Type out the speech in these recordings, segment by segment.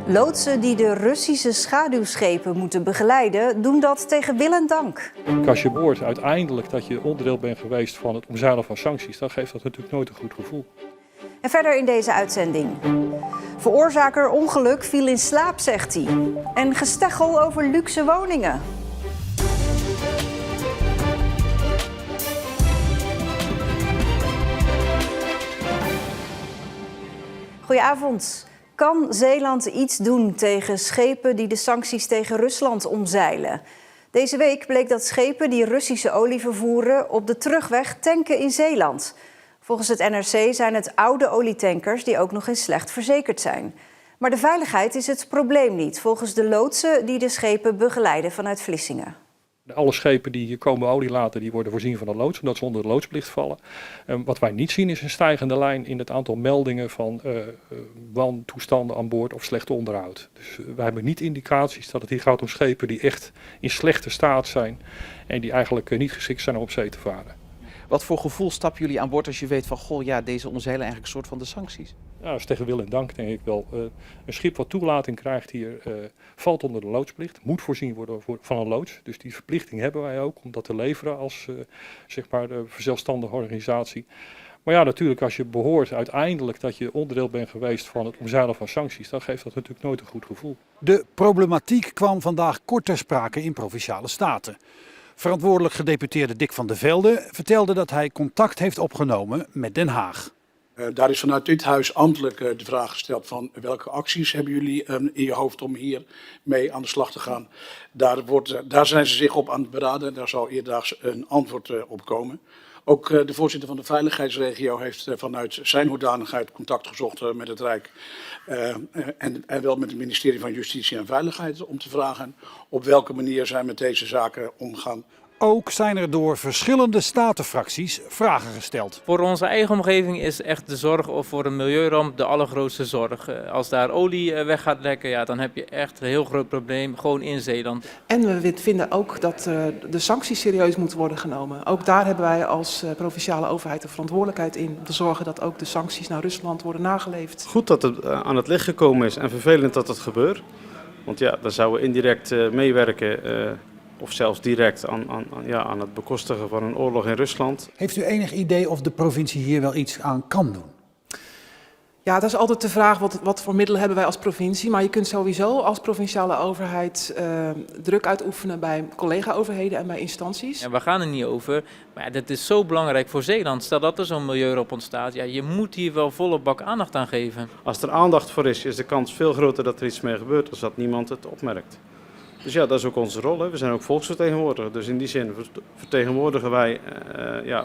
Loodsen die de Russische schaduwschepen moeten begeleiden, doen dat tegen wil en dank. Als je hoort uiteindelijk dat je onderdeel bent geweest van het omzeilen van sancties, dan geeft dat natuurlijk nooit een goed gevoel. En verder in deze uitzending. Veroorzaker ongeluk viel in slaap, zegt hij. En gesteggel over luxe woningen. Goedenavond. Kan Zeeland iets doen tegen schepen die de sancties tegen Rusland omzeilen? Deze week bleek dat schepen die Russische olie vervoeren op de terugweg tanken in Zeeland. Volgens het NRC zijn het oude olietankers die ook nog eens slecht verzekerd zijn. Maar de veiligheid is het probleem niet, volgens de loodsen die de schepen begeleiden vanuit Vlissingen. Alle schepen die hier komen olie laten, die worden voorzien van een loods, omdat ze onder de loodsplicht vallen. Wat wij niet zien is een stijgende lijn in het aantal meldingen van wantoestanden aan boord of slecht onderhoud. Dus wij hebben niet indicaties dat het hier gaat om schepen die echt in slechte staat zijn en die eigenlijk niet geschikt zijn om op zee te varen. Wat voor gevoel stappen jullie aan boord als je weet van, goh, ja, deze omzeilen eigenlijk een soort van de sancties? Ja, dat is tegen wil en dank, denk ik wel. Een schip wat toelating krijgt hier valt onder de loodsplicht, moet voorzien worden van een loods. Dus die verplichting hebben wij ook om dat te leveren als zeg maar de verzelfstandige organisatie. Maar ja, natuurlijk als je behoort uiteindelijk dat je onderdeel bent geweest van het omzeilen van sancties, dan geeft dat natuurlijk nooit een goed gevoel. De problematiek kwam vandaag kort ter sprake in Provinciale Staten. Verantwoordelijk gedeputeerde Dick van der Velde vertelde dat hij contact heeft opgenomen met Den Haag. Daar is vanuit dit huis ambtelijk de vraag gesteld van welke acties hebben jullie in je hoofd om hier mee aan de slag te gaan. Daar zijn ze zich op aan het beraden. Daar zal eerdaags een antwoord op komen. Ook de voorzitter van de veiligheidsregio heeft vanuit zijn hoedanigheid contact gezocht met het Rijk. En wel met het ministerie van Justitie en Veiligheid om te vragen op welke manier zij met deze zaken omgaan. Ook zijn er door verschillende statenfracties vragen gesteld. Voor onze eigen omgeving is echt de zorg voor een milieuramp de allergrootste zorg. Als daar olie weg gaat lekken, ja, dan heb je echt een heel groot probleem, gewoon in Zeeland. En we vinden ook dat de sancties serieus moeten worden genomen. Ook daar hebben wij als provinciale overheid de verantwoordelijkheid in om te zorgen dat ook de sancties naar Rusland worden nageleefd. Goed dat het aan het licht gekomen is en vervelend dat het gebeurt. Want ja, dan zouden we indirect meewerken. Of zelfs direct aan het bekostigen van een oorlog in Rusland. Heeft u enig idee of de provincie hier wel iets aan kan doen? Ja, dat is altijd de vraag wat voor middelen hebben wij als provincie. Maar je kunt sowieso als provinciale overheid druk uitoefenen bij collega-overheden en bij instanties. En we gaan er niet over, maar ja, dat is zo belangrijk voor Zeeland. Stel dat er zo'n milieuramp ontstaat, ja, je moet hier wel volle bak aandacht aan geven. Als er aandacht voor is de kans veel groter dat er iets mee gebeurt als dat niemand het opmerkt. Dus ja, dat is ook onze rol. Hè. We zijn ook volksvertegenwoordiger. Dus in die zin vertegenwoordigen wij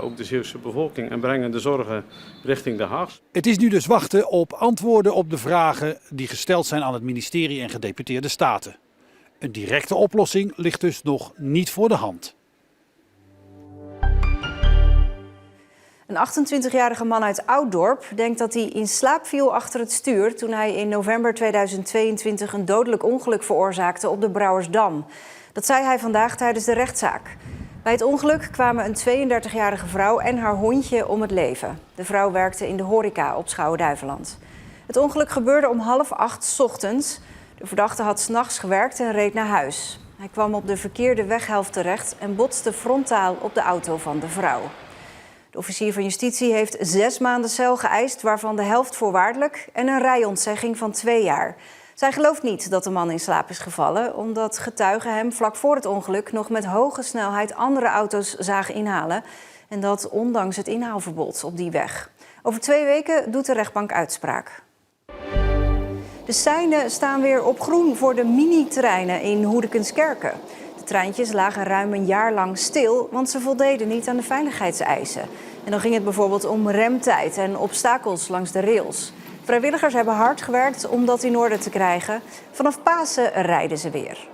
ook de Zeeuwse bevolking en brengen de zorgen richting Den Haag. Het is nu dus wachten op antwoorden op de vragen die gesteld zijn aan het ministerie en gedeputeerde staten. Een directe oplossing ligt dus nog niet voor de hand. Een 28-jarige man uit Ouddorp denkt dat hij in slaap viel achter het stuur toen hij in november 2022 een dodelijk ongeluk veroorzaakte op de Brouwersdam. Dat zei hij vandaag tijdens de rechtszaak. Bij het ongeluk kwamen een 32-jarige vrouw en haar hondje om het leven. De vrouw werkte in de horeca op Schouwen-Duiveland. Het ongeluk gebeurde om 7:30 's ochtends. De verdachte had 's nachts gewerkt en reed naar huis. Hij kwam op de verkeerde weghelft terecht en botste frontaal op de auto van de vrouw. De officier van Justitie heeft 6 maanden cel geëist, waarvan de helft voorwaardelijk en een rijontzegging van 2 jaar. Zij gelooft niet dat de man in slaap is gevallen, omdat getuigen hem vlak voor het ongeluk nog met hoge snelheid andere auto's zagen inhalen. En dat ondanks het inhaalverbod op die weg. Over 2 weken doet de rechtbank uitspraak. De seinen staan weer op groen voor de mini-treinen in Hoedekenskerken. De treintjes lagen ruim een jaar lang stil, want ze voldeden niet aan de veiligheidseisen. En dan ging het bijvoorbeeld om remtijd en obstakels langs de rails. Vrijwilligers hebben hard gewerkt om dat in orde te krijgen. Vanaf Pasen rijden ze weer.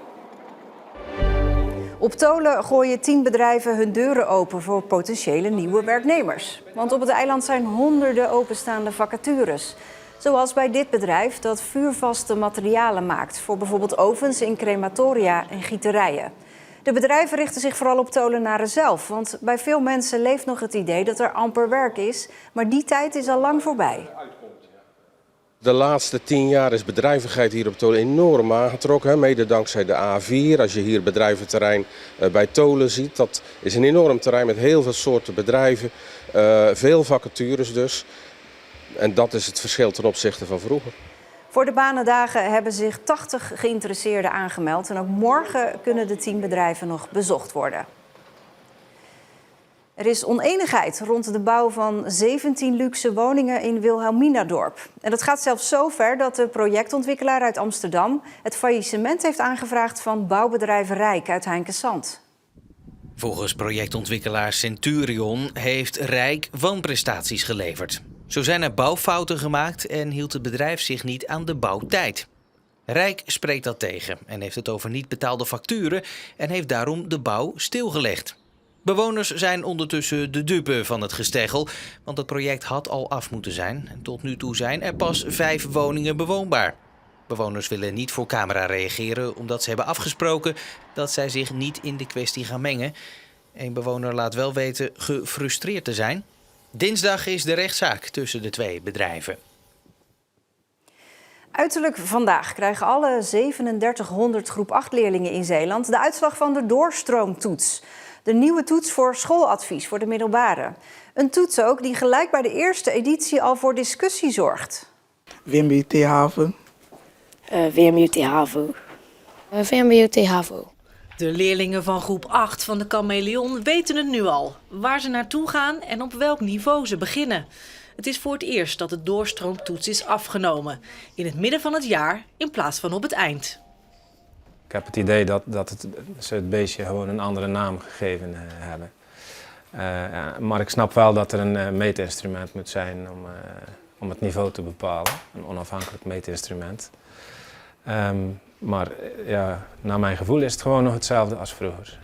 Op Tholen gooien 10 bedrijven hun deuren open voor potentiële nieuwe werknemers. Want op het eiland zijn honderden openstaande vacatures. Zoals bij dit bedrijf dat vuurvaste materialen maakt voor bijvoorbeeld ovens in crematoria en gieterijen. De bedrijven richten zich vooral op Tolenaren zelf, want bij veel mensen leeft nog het idee dat er amper werk is, maar die tijd is al lang voorbij. De laatste 10 jaar is bedrijvigheid hier op Tolen enorm aangetrokken. Mede dankzij de A4. Als je hier het bedrijventerrein bij Tolen ziet, dat is een enorm terrein met heel veel soorten bedrijven. Veel vacatures dus. En dat is het verschil ten opzichte van vroeger. Voor de banendagen hebben zich 80 geïnteresseerden aangemeld. En ook morgen kunnen de 10 bedrijven nog bezocht worden. Er is onenigheid rond de bouw van 17 luxe woningen in Wilhelminadorp. En dat gaat zelfs zo ver dat de projectontwikkelaar uit Amsterdam het faillissement heeft aangevraagd van bouwbedrijf Rijk uit Heinkensand. Volgens projectontwikkelaar Centurion heeft Rijk wanprestaties geleverd. Zo zijn er bouwfouten gemaakt en hield het bedrijf zich niet aan de bouwtijd. Rijk spreekt dat tegen en heeft het over niet betaalde facturen en heeft daarom de bouw stilgelegd. Bewoners zijn ondertussen de dupe van het gesteggel, want het project had al af moeten zijn. Tot nu toe zijn er pas 5 woningen bewoonbaar. Bewoners willen niet voor camera reageren omdat ze hebben afgesproken dat zij zich niet in de kwestie gaan mengen. Een bewoner laat wel weten gefrustreerd te zijn. Dinsdag is de rechtszaak tussen de 2 bedrijven. Uiterlijk vandaag krijgen alle 3700 groep 8 leerlingen in Zeeland de uitslag van de doorstroomtoets. De nieuwe toets voor schooladvies voor de middelbare. Een toets ook die gelijk bij de eerste editie al voor discussie zorgt. VMBOT HAVO. VMBOT HAVO. VMBOT HAVO. De leerlingen van groep 8 van de Chameleon weten het nu al. Waar ze naartoe gaan en op welk niveau ze beginnen. Het is voor het eerst dat de doorstroomtoets is afgenomen. In het midden van het jaar in plaats van op het eind. Ik heb het idee dat ze het beestje gewoon een andere naam gegeven hebben. Maar ik snap wel dat er een meetinstrument moet zijn om het niveau te bepalen. Een onafhankelijk meetinstrument. Maar ja, naar mijn gevoel is het gewoon nog hetzelfde als vroeger.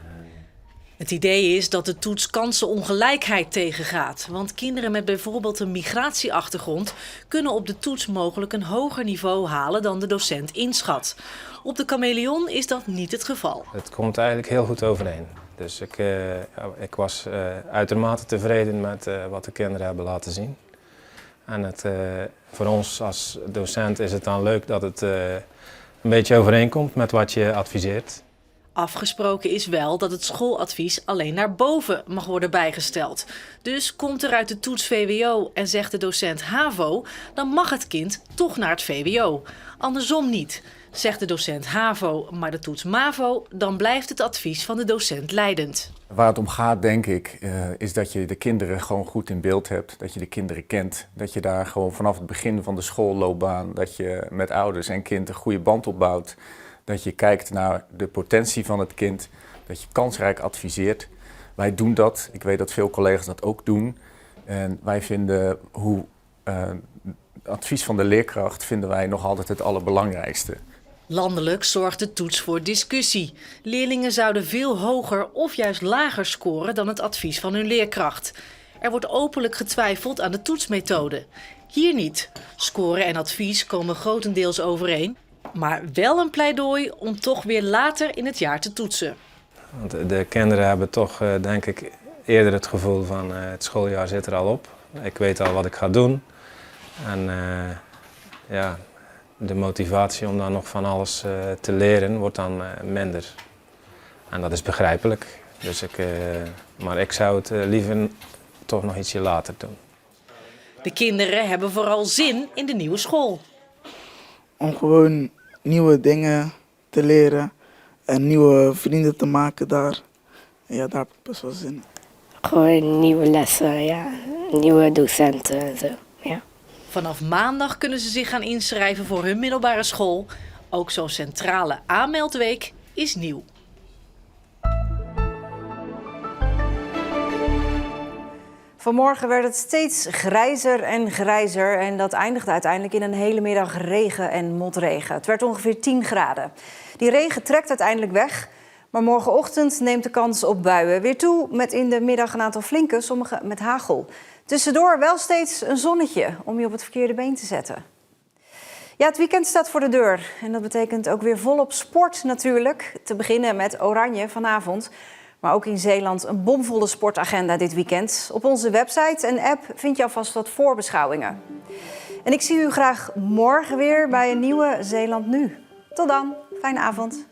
Het idee is dat de toets kansenongelijkheid tegengaat. Want kinderen met bijvoorbeeld een migratieachtergrond kunnen op de toets mogelijk een hoger niveau halen dan de docent inschat. Op de Chameleon is dat niet het geval. Het komt eigenlijk heel goed overeen. Dus ik was uitermate tevreden met wat de kinderen hebben laten zien. En voor ons als docent is het dan leuk dat het een beetje overeenkomt met wat je adviseert. Afgesproken is wel dat het schooladvies alleen naar boven mag worden bijgesteld. Dus komt er uit de toets VWO en zegt de docent HAVO, dan mag het kind toch naar het VWO. Andersom niet. Zegt de docent HAVO, maar de toets MAVO, dan blijft het advies van de docent leidend. Waar het om gaat, denk ik, is dat je de kinderen gewoon goed in beeld hebt. Dat je de kinderen kent. Dat je daar gewoon vanaf het begin van de schoolloopbaan, dat je met ouders en kind een goede band opbouwt. Dat je kijkt naar de potentie van het kind. Dat je kansrijk adviseert. Wij doen dat. Ik weet dat veel collega's dat ook doen. En wij vinden advies van de leerkracht vinden wij nog altijd het allerbelangrijkste. Landelijk zorgt de toets voor discussie. Leerlingen zouden veel hoger of juist lager scoren dan het advies van hun leerkracht. Er wordt openlijk getwijfeld aan de toetsmethode. Hier niet. Scoren en advies komen grotendeels overeen. Maar wel een pleidooi om toch weer later in het jaar te toetsen. Want de kinderen hebben toch, denk ik, eerder het gevoel van het schooljaar zit er al op. Ik weet al wat ik ga doen. En ja, de motivatie om dan nog van alles te leren wordt dan minder. En dat is begrijpelijk. Dus maar ik zou het liever toch nog ietsje later doen. De kinderen hebben vooral zin in de nieuwe school. Om gewoon nieuwe dingen te leren en nieuwe vrienden te maken daar. Ja, daar heb ik best wel zin in. Gewoon nieuwe lessen, ja. Nieuwe docenten en zo, ja. Vanaf maandag kunnen ze zich gaan inschrijven voor hun middelbare school. Ook zo'n centrale aanmeldweek is nieuw. Vanmorgen werd het steeds grijzer en grijzer en dat eindigde uiteindelijk in een hele middag regen en motregen. Het werd ongeveer 10 graden. Die regen trekt uiteindelijk weg, maar morgenochtend neemt de kans op buien weer toe met in de middag een aantal flinke, sommige met hagel. Tussendoor wel steeds een zonnetje om je op het verkeerde been te zetten. Ja, het weekend staat voor de deur en dat betekent ook weer volop sport natuurlijk. Te beginnen met Oranje vanavond. Maar ook in Zeeland een bomvolle sportagenda dit weekend. Op onze website en app vind je alvast wat voorbeschouwingen. En ik zie u graag morgen weer bij een nieuwe Zeeland Nu. Tot dan, fijne avond.